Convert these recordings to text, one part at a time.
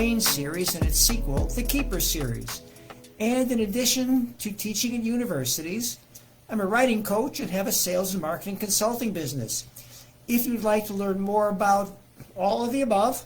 Brain series and its sequel, the Keeper series. And in addition to teaching at universities, I'm a writing coach and have a sales and marketing consulting business. If you'd like to learn more about all of the above,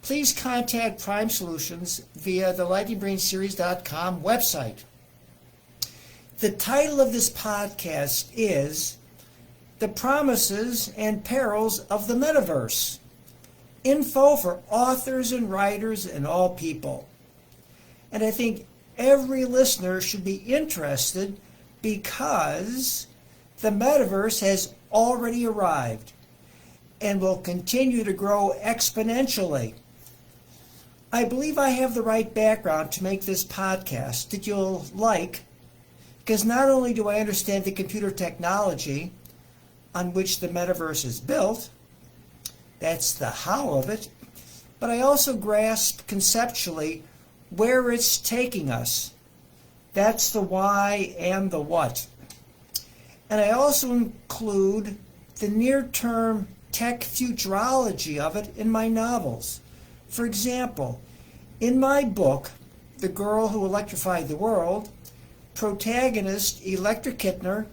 please contact Prime Solutions via the lightningbrainseries.com website. The title of this podcast is The Promises and Perils of the Metaverse. Info for authors and writers and all people. And I think every listener should be interested because the Metaverse has already arrived and will continue to grow exponentially. I believe I have the right background to make this podcast that you'll like, because not only do I understand the computer technology on which the Metaverse is built, that's the how of it, but I also grasp conceptually where it's taking us. That's the why and the what. And I also include the near-term tech futurology of it in my novels. For example, in my book, The Girl Who Electrified the World, protagonist Electra Kittner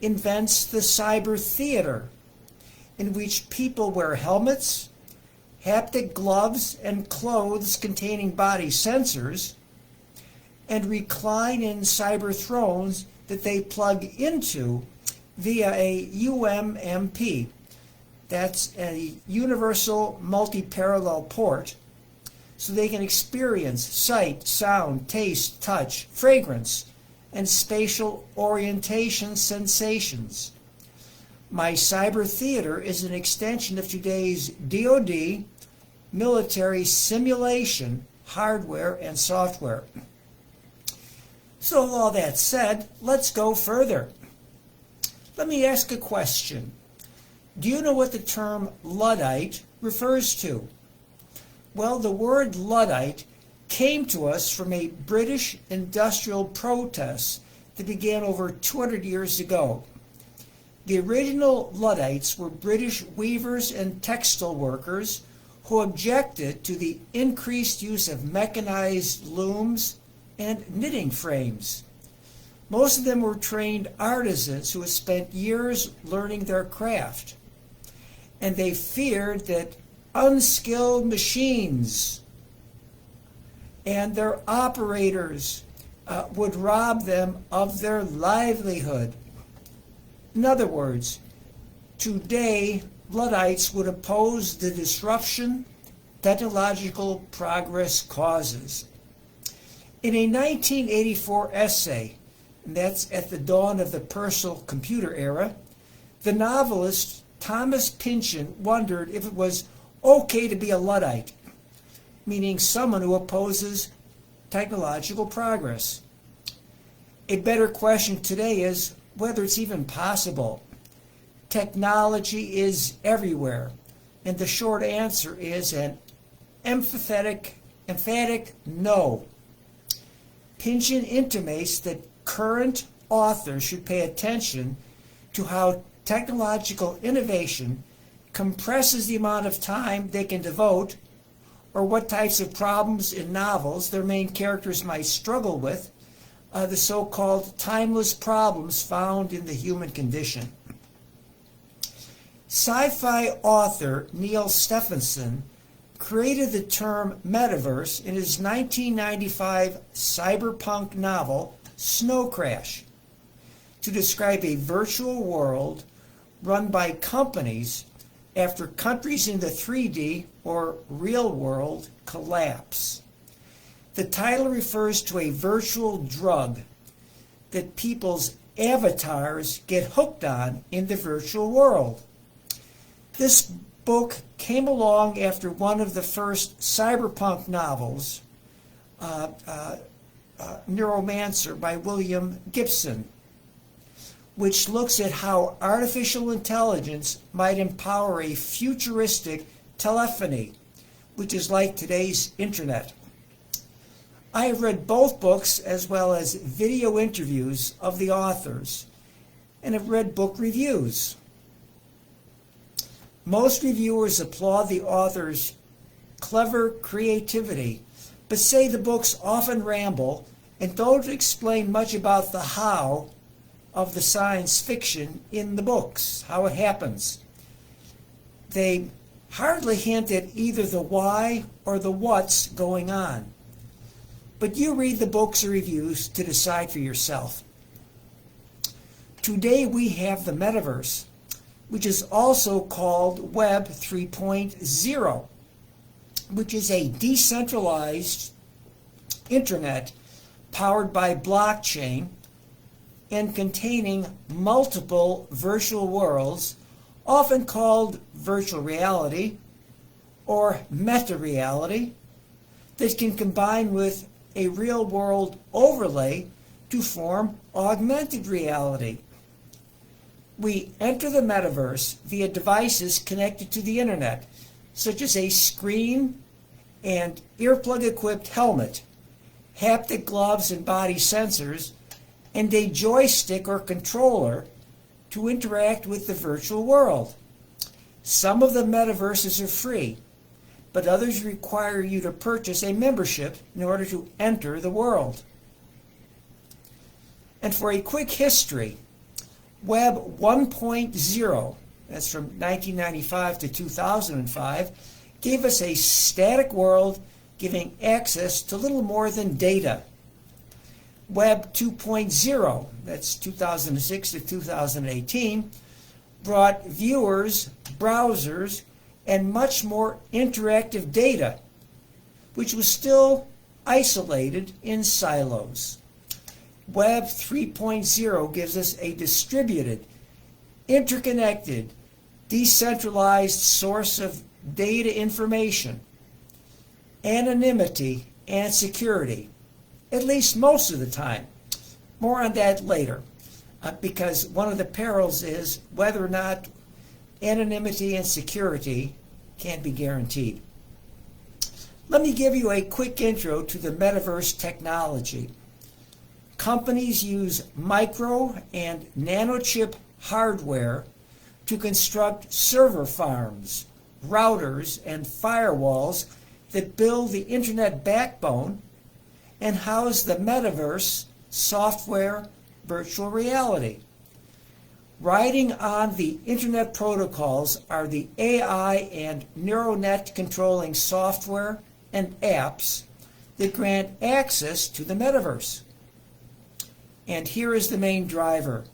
invents the cyber theater, in which people wear helmets, haptic gloves, and clothes containing body sensors, and recline in cyber thrones that they plug into via a UMMP. That's a universal multi-parallel port, so they can experience sight, sound, taste, touch, fragrance, and spatial orientation sensations. My cyber theater is an extension of today's DoD military simulation hardware and software. So all that said, let's go further. Let me ask a question. Do you know what the term Luddite refers to? Well, the word Luddite came to us from a British industrial protest that began over 200 years ago. The original Luddites were British weavers and textile workers who objected to the increased use of mechanized looms and knitting frames. Most of them were trained artisans who had spent years learning their craft, and they feared that unskilled machines and their operators would rob them of their livelihood. In other words, today, Luddites would oppose the disruption technological progress causes. In a 1984 essay, and that's at the dawn of the personal computer era, the novelist Thomas Pynchon wondered if it was okay to be a Luddite, meaning someone who opposes technological progress. A better question today is whether it's even possible. Technology is everywhere, and the short answer is an emphatic no. Pynchon intimates that current authors should pay attention to how technological innovation compresses the amount of time they can devote, or what types of problems in novels their main characters might struggle with, the so-called timeless problems found in the human condition. Sci-fi author Neil Stephenson created the term Metaverse in his 1995 cyberpunk novel Snow Crash to describe a virtual world run by companies after countries in the 3D or real world collapse. The title refers to a virtual drug that people's avatars get hooked on in the virtual world. This book came along after one of the first cyberpunk novels, Neuromancer by William Gibson, which looks at how artificial intelligence might empower a futuristic telephony, which is like today's internet. I have read both books as well as video interviews of the authors and have read book reviews. Most reviewers applaud the author's clever creativity but say the books often ramble and don't explain much about the how of the science fiction in the books, how it happens. They hardly hint at either the why or the what's going on. But you read the books or reviews to decide for yourself. Today we have the Metaverse, which is also called Web 3.0, which is a decentralized internet powered by blockchain and containing multiple virtual worlds, often called virtual reality or meta-reality, that can combine with a real-world overlay to form augmented reality. We enter the metaverse via devices connected to the internet, such as a screen and earplug-equipped helmet, haptic gloves and body sensors, and a joystick or controller to interact with the virtual world. Some of the metaverses are free, but others require you to purchase a membership in order to enter the world. And for a quick history, Web 1.0, that's from 1995 to 2005, gave us a static world giving access to little more than data. Web 2.0, that's 2006 to 2018, brought viewers, browsers, and much more interactive data, which was still isolated in silos. Web 3.0 gives us a distributed, interconnected, decentralized source of data information, anonymity, and security, at least most of the time. More on that later, because one of the perils is whether or not anonymity and security can be guaranteed. Let me give you a quick intro to the metaverse technology. Companies use micro and nanochip hardware to construct server farms, routers, and firewalls that build the internet backbone and house the metaverse software virtual reality. Riding on the internet protocols are the AI and neural net controlling software and apps that grant access to the metaverse. And here is the main driver: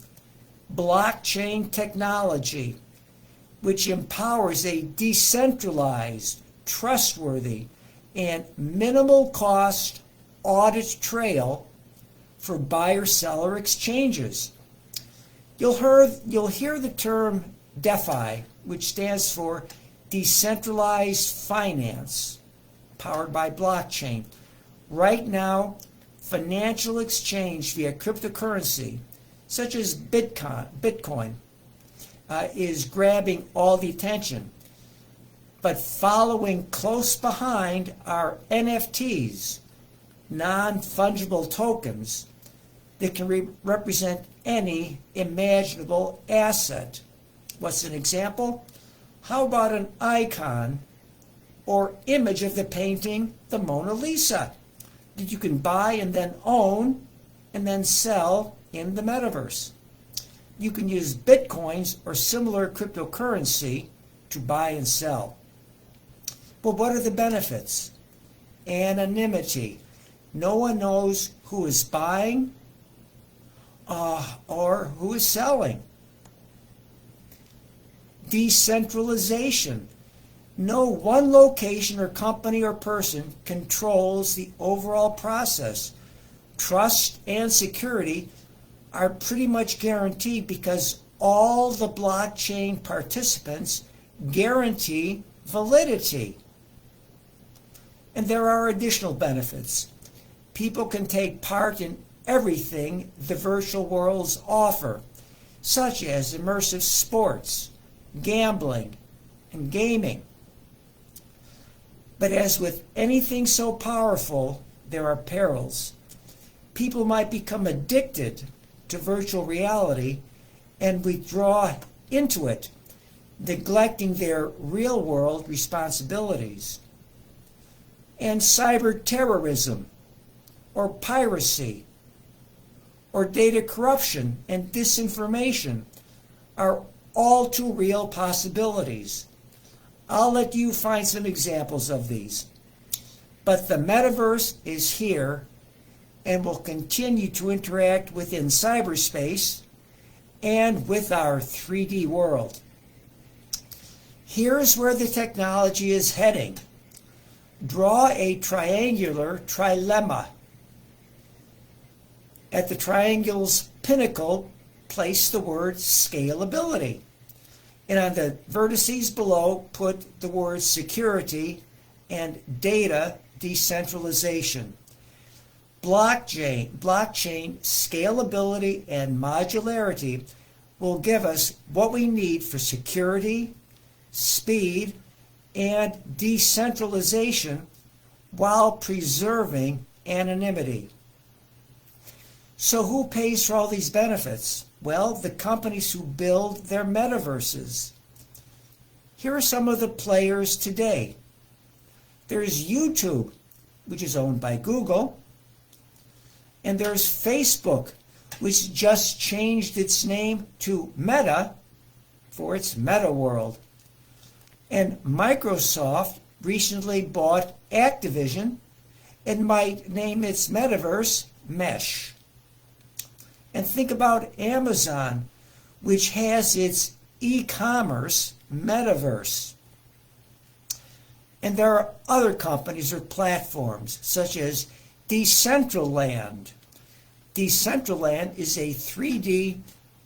blockchain technology, which empowers a decentralized, trustworthy, and minimal cost audit trail for buyer-seller exchanges. You'll hear the term DeFi, which stands for Decentralized Finance, powered by blockchain. Right now, financial exchange via cryptocurrency, such as Bitcoin, is grabbing all the attention. But following close behind are NFTs, non-fungible tokens, that can represent any imaginable asset. What's an example? How about an icon or image of the painting, the Mona Lisa, that you can buy and then own and then sell in the metaverse? You can use bitcoins or similar cryptocurrency to buy and sell. But what are the benefits? Anonymity. No one knows who is buying or who is selling. Decentralization. No one location or company or person controls the overall process. Trust and security are pretty much guaranteed because all the blockchain participants guarantee validity. And there are additional benefits. People can take part in everything the virtual worlds offer, such as immersive sports, gambling, and gaming. But as with anything so powerful, there are perils. People might become addicted to virtual reality and withdraw into it, neglecting their real-world responsibilities. And cyber terrorism, or piracy, or data corruption and disinformation are all too real possibilities. I'll let you find some examples of these. But the metaverse is here and will continue to interact within cyberspace and with our 3D world. Here's where the technology is heading. Draw a triangular trilemma. At the triangle's pinnacle, place the word scalability. And on the vertices below, put the words security and data decentralization. Blockchain, scalability, and modularity will give us what we need for security, speed, and decentralization while preserving anonymity. So who pays for all these benefits? Well, the companies who build their metaverses. Here are some of the players today. There's YouTube, which is owned by Google. And there's Facebook, which just changed its name to Meta for its Meta World. And Microsoft recently bought Activision and might name its metaverse Mesh. And think about Amazon, which has its e-commerce metaverse. And there are other companies or platforms, such as Decentraland. Decentraland is a 3D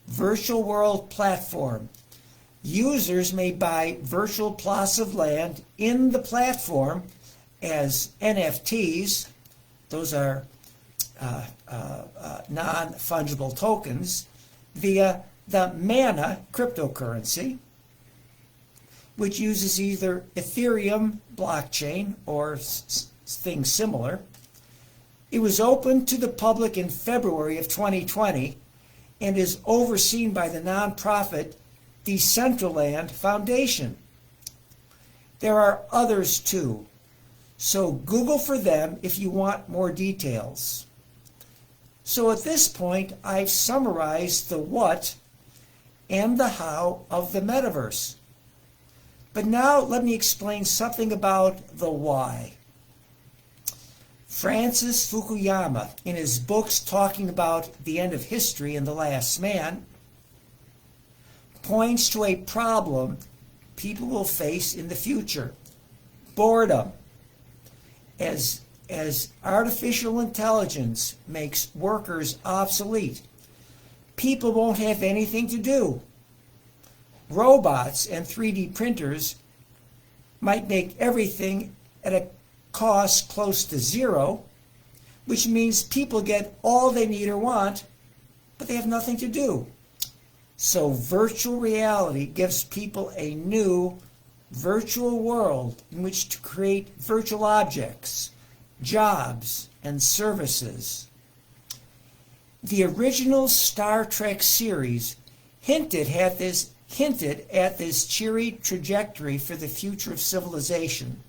virtual world platform. Users may buy virtual plots of land in the platform as NFTs. Those are non-fungible tokens via the Mana cryptocurrency, which uses either Ethereum blockchain or things similar. It was opened to the public in February of 2020 and is overseen by the nonprofit Decentraland Foundation. There are others too, so Google for them if you want more details. So at this point, I've summarized the what and the how of the metaverse. But now let me explain something about the why. Francis Fukuyama, in his books talking about the end of history and the last man, points to a problem people will face in the future: boredom. As artificial intelligence makes workers obsolete, people won't have anything to do. Robots and 3D printers might make everything at a cost close to zero, which means people get all they need or want, but they have nothing to do. So virtual reality gives people a new virtual world in which to create virtual objects, jobs, and services. The original Star Trek series hinted at this cheery trajectory for the future of civilization.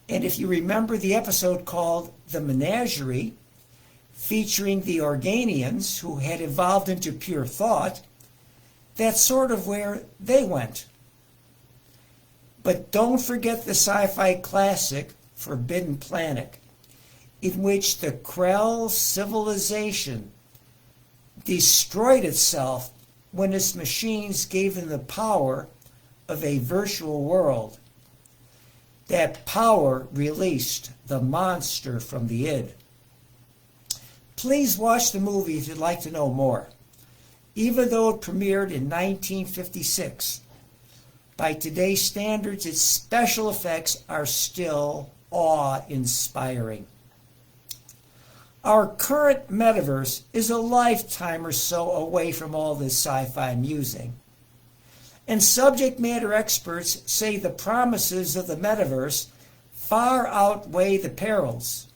And if you remember the episode called The Menagerie, featuring the Organians who had evolved into pure thought, that's sort of where they went. But don't forget the sci-fi classic Forbidden Planet, in which the Krell civilization destroyed itself when its machines gave them the power of a virtual world. That power released the monster from the id. Please watch the movie if you'd like to know more. Even though it premiered in 1956, by today's standards, its special effects are still awe-inspiring. Our current metaverse is a lifetime or so away from all this sci-fi musing. And subject matter experts say the promises of the metaverse far outweigh the perils.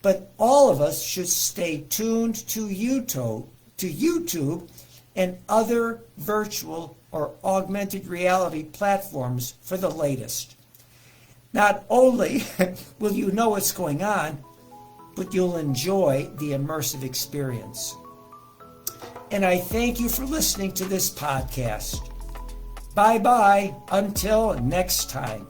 But all of us should stay tuned to YouTube and other virtual or augmented reality platforms for the latest. Not only will you know what's going on, but you'll enjoy the immersive experience. And I thank you for listening to this podcast. Bye-bye until next time.